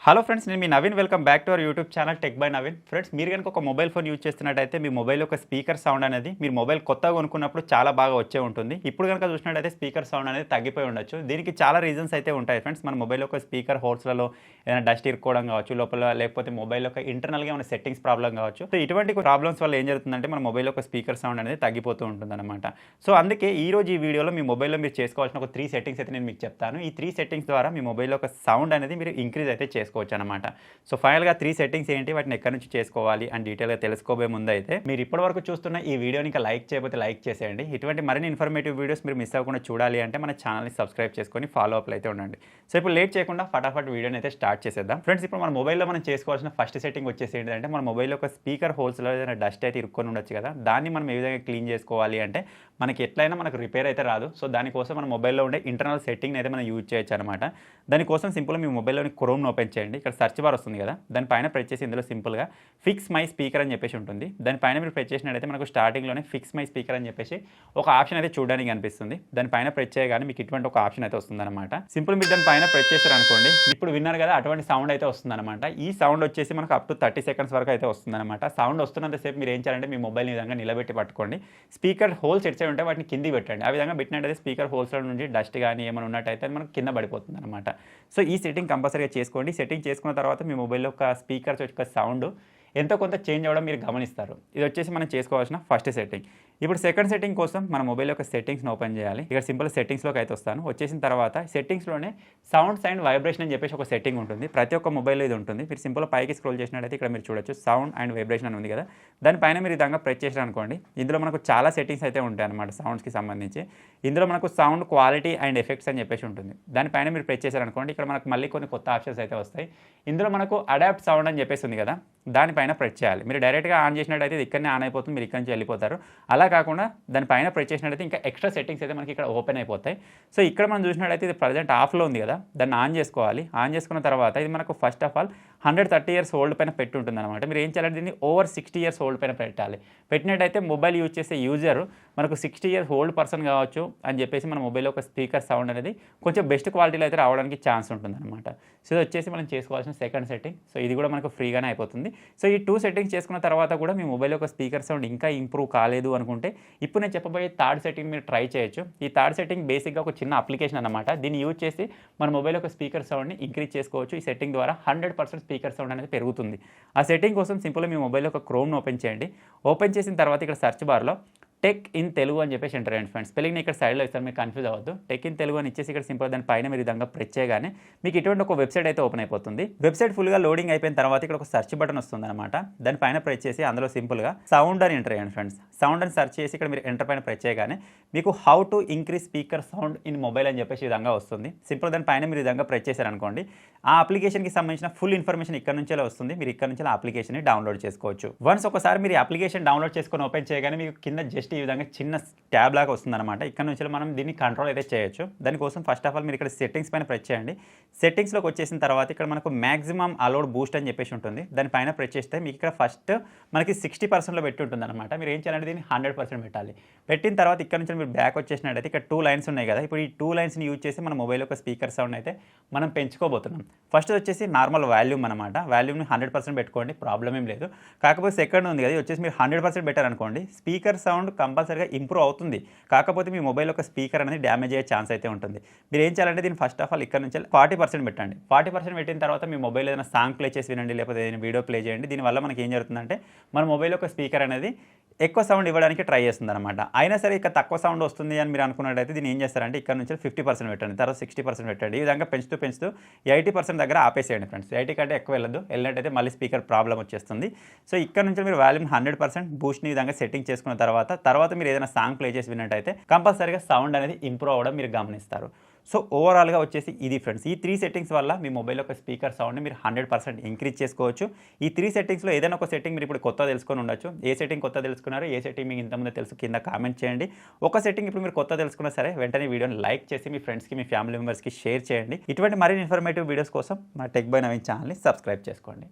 Hello friends, నేను మీ Naveen. Welcome back to our YouTube channel tech by Naveen. Friends, మీరు కనుక ఒక మొబైల్ ఫోన్ యూజ్ చేస్తున్నట్టయితే మీ మొబైల్ యొక్క స్పీకర్ సౌండ్ అనేది మీరు మొబైల్ కొత్తగా కొనుక్కున్నప్పుడు చాలా బాగా వచ్చే ఉంటుంది. ఇప్పుడు కనుక చూసినట్టయితే స్పీకర్ సౌండ్ అనేది తగ్గిపోయి ఉండొచ్చు. దీనికి చాలా రీజన్స్ అయితే ఉంటాయి ఫ్రెండ్స్. మన మొబైల్ యొక్క స్పీకర్ హోల్స్లలో ఏదైనా డస్ట్ ఇరుక్కోవడం కావచ్చు, లోపల లేకపోతే మొబైల్ యొక్క ఇంటర్నల్గా ఏమైనా సెట్టింగ్స్ ప్రాబ్లం కావచ్చు. సో ఇటువంటి ప్రాబ్లమ్స్ వల్ల ఏం జరుగుతుందంటే మన మొబైల్ యొక్క స్పీకర్ సౌండ్ అనేది తగ్గిపోతూ ఉంటుందన్నమాట. సో అందుకే ఈ రోజు ఈ వీడియోలో మీ మొబైల్లో మీరు చేసుకోవాల్సిన ఒక 3 సెట్టింగ్స్ అయితే నేను మీకు చెప్తాను. ఈ 3 సెట్టింగ్స్ ద్వారా మీ మొబైల్ యొక్క సౌండ్ అనేది మీరు ఇంక్రీజ్ అయితే చేసుకోవచ్చు అనమాట. సో ఫైనల్గా 3 సెట్టింగ్స్ ఏంటి, వాటిని ఎక్కడి నుంచి చేసుకోవాలి అని డీటెయిల్గా తెలుసుకోబోయే ముందు అయితే మీరు ఇప్పటివరకు చూస్తున్న ఈ వీడియోని ఇంకా లైక్ చేయకపోతే లైక్ చేసేయండి. ఇటువంటి మరిన్ని ఇన్ఫర్మేటివ్ వీడియోస్ మీరు మిస్ అవ్వకుండా చూడాలి అంటే మన ఛానల్ని సబ్స్క్రైబ్ చేసుకొని ఫాలో అప్లు అయితే ఉండండి. సో ఇప్పుడు లేట్ చేయకుండా ఫటాఫట్ వీడియోని అయితే స్టార్ట్ చేసేద్దాం. ఫ్రెండ్స్, ఇప్పుడు మన మొబైల్లో మనం చేసుకోవాల్సిన ఫస్ట్ సెట్టింగ్ వచ్చేసి ఏంటంటే మన మొబైల్ యొక్క స్పీకర్ హోల్స్లో ఏదైనా డస్ట్ అయితే ఇరుక్కొని ఉండొచ్చు కదా, దాన్ని మనం ఏ విధంగా క్లీన్ చేసుకోవాలి అంటే మనకి ఎట్లయినా మనకు రిపేర్ అయితే రాదు. సో దానికోసం మన మొబైల్లో ఉండే ఇంటర్నల్ సెట్టింగ్ని అయితే మనం యూజ్ చేయొచ్చు అనమాట. దానికోసం సింపుల్గా మీ మొబైల్లోని క్రోమ్ని ఓపెన్ చేయండి. ఇక్కడ సర్చ్ బార్ వస్తుంది కదా, దానిపైన ప్రెస్ చేసి ఇందులో సింపుల్గా ఫిక్స్ మై స్పీకర్ అని చెప్పేసి ఉంటుంది. దానిపైన మీరు ప్రెస్ చేసినట్టయితే మనకు స్టార్టింగ్లోనే ఫిక్స్ మై స్పీకర్ అని చెప్పేసి ఒక ఆప్షన్ అయితే చూడడానికి అనిపిస్తుంది. దానిపైన ప్రెస్ చేయగానే మీకు ఇటువంటి ఒక ఆప్షన్ అయితే వస్తుందన్నమాట. సింపుల్ మీరు దానిపైన ప్రెస్ చేశారు అనుకోండి, ఇప్పుడు విన్నారు కదా అటువంటి సౌండ్ అయితే వస్తుందన్నమాట. ఈ సౌండ్ వచ్చేసి మనకు అప్ టు 30 సెకండ్స్ వరకు అయితే వస్తుందన్నమాట. సౌండ్ వస్తున్నంతసేపు మీరు ఏం చేయాలంటే మీ మొబైల్ ఈ విధంగా నిలబెట్టి పట్టుకోండి. స్పీకర్ హోల్స్ ఎట్ సైడ్ ఉంటే వాటిని కింది పెట్టండి. ఆ విధంగా పెట్టినట్టయితే స్పీకర్ హోల్స్లో నుంచి డస్ట్ కానీ ఏమైనా ఉన్నట్టయితే మనకు కింద పడిపోతుంది అనమాట. సో ఈ సెట్టింగ్ కంపల్సరీగా చేసుకోండి. సెట్టింగ్ చేసుకున్న తర్వాత మీ మొబైల్ యొక్క స్పీకర్స్ యొక్క సౌండ్ ఎంతో కొంత చేంజ్ అవ్వడం మీరు గమనిస్తారు. ఇది వచ్చేసి మనం చేసుకోవాల్సిన ఫస్ట్ సెట్టింగ్. ఇప్పుడు సెకండ్ సెట్టింగ్ కోసం మన మొబైల్ యొక్క సెట్టింగ్స్ని ఓపెన్ చేయాలి. ఇక్కడ సింపుల్ సెట్టింగ్స్లోకి అయితే వస్తాను. వచ్చేసిన తర్వాత సెట్టింగ్స్లోనే సౌండ్స్ అండ్ వైబ్రేషన్ అని చెప్పేసి ఒక సెట్టింగ్ ఉంటుంది. ప్రతి ఒక్క మొబైల్లో ఇది ఉంటుంది. మీరు సింపుల్ పైకి స్క్రోల్ చేసినట్టయితే ఇక్కడ మీరు చూడొచ్చు సౌండ్ అండ్ వైబ్రేషన్ అని ఉంది కదా, దానిపైన మీరు ఈ విధంగా ప్రెస్ చేశారు అనుకోండి, ఇందులో మనకు చాలా సెట్టింగ్స్ అయితే ఉంటాయి అనమాట సౌండ్స్కి సంబంధించి. ఇందులో మనకు సౌండ్ క్వాలిటీ అండ్ ఎఫెక్ట్స్ అని చెప్పేసి ఉంటుంది. దానిపైన మీరు ప్రెస్ చేశారనుకోండి, ఇక్కడ మనకు మళ్ళీ కొన్ని కొత్త ఆప్షన్స్ అయితే వస్తాయి. ఇందులో మనకు అడాప్ట్ సౌండ్ అని చెప్పేసి ఉంది కదా, దానిపైన ప్రెస్ చేయాలి. మీరు డైరెక్ట్గా ఆన్ చేసినట్టయితే ఇది ఇక్కడనే ఆన్ అయిపోతుంది, మీరు ఇక్కడ నుంచి వెళ్ళిపోతారు. అలా కాకుండా దానిపైన ప్రెస్ చేసినట్టయితే ఇంకా ఎక్స్ట్రా సెట్టింగ్స్ అయితే మనకి ఇక్కడ ఓపెన్ అయిపోతాయి. సో ఇక్కడ మనం చూసినట్టయితే ఇది ప్రజెంట్ ఆఫ్లో ఉంది కదా, దాన్ని ఆన్ చేసుకోవాలి. ఆన్ చేసుకున్న తర్వాత ఇది మనకు first of all 130 years old పైన పెట్టి ఉంటుంది అనమాట. మీరు ఏం చేయాలంటే దీన్ని ఓవర్ 60 ఇయర్స్ ఓల్డ్ పైన పెట్టాలి. పెట్టినట్టయితే మొబైల్ యూజ్ చేసే యూజర్ మనకు 60 ఇయర్స్ ఓల్డ్ పర్సన్ కావచ్చు అని చెప్పేసి మన మొబైల్ ఒక స్పీకర్ సౌండ్ అనేది కొంచెం బెస్ట్ క్వాలిటీలో అయితే రావడానికి ఛాన్స్ ఉంటుంది అనమాట. సో ఇది వచ్చేసి మనం చేసుకోవాల్సిన సెకండ్ సెట్టింగ్. సో ఇది కూడా మనకు ఫ్రీగానే అయిపోతుంది. సో ఈ 2 సెట్టింగ్స్ చేసుకున్న తర్వాత కూడా మీ మొబైల్ యొక్క స్పీకర్ సౌండ్ ఇంకా ఇంప్రూవ్ కాలేదు అనుకుంటే ఇప్పుడు నేను చెప్పబోయే థర్డ్ సెట్టింగ్ మీరు ట్రై చేయొచ్చు. ఈ థర్డ్ సెట్టింగ్ బేసిక్గా ఒక చిన్న అప్లికేషన్ అనమాట. దీన్ని యూజ్ చేసి మన మొబైల్ యొక్క స్పీకర్ సౌండ్ని ఇంక్రీజ్ చేసుకోవచ్చు. ఈ సెట్టింగ్ ద్వారా 100% స్పీకర్ సౌండ్ అనేది పెరుగుతుంది. ఆ సెట్టింగ్ కోసం సింపుల్గా మీ మొబైల్ యొక్క క్రోమ్ను ఓపెన్ చేయండి. ఓపెన్ చేసిన తర్వాత ఇక్కడ సెర్చ్ బార్లో టెక్ ఇన్ తెలుగు అని చెప్పేసి ఎంటర్ అయ్యండి ఫ్రెండ్స్. స్పెల్లింగ్ ఇక్కడ సైడ్లో ఇస్తారు, మీరు కన్ఫ్యూజ్ అవ్వద్దు. టెక్ ఇన్ తెలుగు అని ఇచ్చేసి ఇక్కడ సింపుల్ దాని పైన మీరు విధంగా ప్రెస్ చేయగానే మీకు ఇటువంటి ఒక వెబ్సైట్ అయితే ఓపెన్ అయిపోతుంది. వెబ్సైట్ ఫుల్గా లోడింగ్ అయిపోయిన తర్వాత ఇక్కడ ఒక సెర్చ్ బటన్ వస్తుంది అనమాట. దాని పైన ప్రెస్ చేసి అందులో సింపుల్గా సౌండ్ అని ఎంటర్ అయ్యండి ఫ్రెండ్స్. సౌండ్ అని సెర్చ్ చేసి ఇక్కడ మీరు ఎంటర్ పైన ప్రెస్ చేయగానే మీకు how to increase speaker sound in mobile అని చెప్పేసి విధంగా వస్తుంది. సింపుల్ దాని పైన మీరు విధంగా ప్రెస్ చేశారనుకోండి, ఆ అప్లికేషన్కి సంబంధించిన ఫుల్ ఇన్ఫర్మేషన్ ఇక్కడ నుంచే వస్తుంది. మీరు ఇక్కడ నుంచి ఆ అప్లికేషన్ని డౌన్లోడ్ చేసుకోవచ్చు. వన్స్ ఒకసారి మీరు అప్లికేషన్ డౌన్లోడ్ చేసుకొని ఓపెన్ చేయగానే మీకు కింద జస్ట్ ఈ విధంగా చిన్న ట్యాబ్ లాగా వస్తుందన్నమాట. ఇక్కడ నుంచి మనం దీన్ని కంట్రోల్ అయితే చేయొచ్చు. దానికోసం ఫస్ట్ ఆఫ్ ఆల్ మీరు ఇక్కడ సెట్టింగ్స్ పైన ప్రెస్ చేయండి. సెట్టింగ్స్లోకి వచ్చేసిన తర్వాత ఇక్కడ మనకు మ్యాక్సిమం అలౌడ్ బూస్ట్ అని చెప్పేసి ఉంటుంది. దానిపైన ప్రెస్ చేస్తే మీకు ఇక్కడ ఫస్ట్ మనకి 60%లో పెట్టి ఉంటుంది అనమాట. మీరు ఏం చేయాలంటే దీన్ని 100% పెట్టాలి. పెట్టిన తర్వాత ఇక్కడ నుంచి మీరు బ్యాక్ వచ్చేసినట్టయితే ఇక్కడ 2 లైన్స్ ఉన్నాయి కదా, ఇప్పుడు ఈ 2 లైన్స్ని యూజ్ చేసి మన మొబైల్ యొక్క స్పీకర్ సౌండ్ అయితే మనం పెంచుకోబోతున్నాం. ఫస్ట్ వచ్చేసి నార్మల్ వాల్యూమ్ అనమాట. వాల్యూమ్ని 100% పెట్టుకోండి, ప్రాబ్లం ఏం లేదు. కాకపోతే సెకండ్ ఉంది కదా, వచ్చేసి మీరు 100% పెట్టారనుకోండి, స్పీకర్ సౌండ్ కంపల్సరీగా ఇంప్రూవ్ అవుతుంది. కాకపోతే మీ మొబైల్ యొక్క స్పీకర్ అనేది డ్యామేజ్ అయ్యే ఛాన్స్ అయితే ఉంటుంది. మీరు ఏం చేయాలంటే దీన్ని ఫస్ట్ ఆఫ్ ఆల్ ఇక్కడ నుంచి 40% పెట్టండి. 40% పెట్టిన తర్వాత మీ మొబైల్ ఏదైనా సాంగ్ ప్లే చేసి వినండి, లేకపోతే ఏదైనా వీడియో ప్లే చేయండి. దీనివల్ల మనకి ఏం జరుగుతుందంటే మన మొబైల్ యొక్క స్పీకర్ అనేది ఎక్కువ సౌండ్ ఇవ్వడానికి ట్రై చేస్తుంది అనమాట. అయినా సరే ఇక తక్కువ సౌండ్ వస్తుంది అని మీరు అనుకున్నట్టయితే దీన్ని ఏం చేస్తారంటే ఇక్కడ నుంచి 50% పెట్టండి, తర్వాత 60% పెట్టండి. ఈ విధంగా పెంచుతూ 80% దగ్గర ఆపేసేయండి ఫ్రెండ్స్. 80 కంటే ఎక్కువ వెళ్ళినట్టయితే మళ్ళీ స్పీకర్ ప్రాబ్లం వచ్చేస్తుంది. సో ఇక్కడ నుంచి మీరు వాల్యూమ్ 100% బూస్ట్ని విధంగా సెట్టింగ్ చేసుకున్న తర్వాత మీరు ఏదైనా సాంగ్ ప్లే చేసి విన్నట్టయితే కంపల్సరీగా సౌండ్ అనేది ఇంప్రూవ్ అవ్వడం మీరు గమనిస్తారు. సో ఓవరాల్గా వచ్చేసి ఇది ఫ్రెండ్స్. ఈ 3 సెట్టింగ్స్ వల్ల మీ మొబైల్ యొక్క స్పీకర్ సౌండ్ని మీరు 100% ఇంక్రీజ్ చేసుకోవచ్చు. ఈ 3 సెట్టింగ్స్లో ఏదైనా ఒక సెట్టింగ్ మీరు ఇప్పుడు కొత్త తెలుసుకొని ఉండొచ్చు. ఏ సెట్టింగ్ కొత్త తెలుసుకున్నారో, ఏ సెట్టింగ్ మీకు ఇంతకుముందు తెలుసు కింద కామెంట్ చేయండి. ఒక సెట్టింగ్ ఇప్పుడు మీరు కొత్త తెలుసుకున్నా సరే వెంటనే వీడియోని లైక్ చేసి మీ ఫ్రెండ్స్కి, మీ ఫ్యామిలీ మెంబర్స్కి షేర్ చేయండి. ఇటువంటి మరిన్ని ఇన్ఫర్మేటివ్ వీడియోస్ కోసం మా టెక్ బై నవీన్ ఛానల్ని సబ్స్క్రైబ్ చేసుకోండి.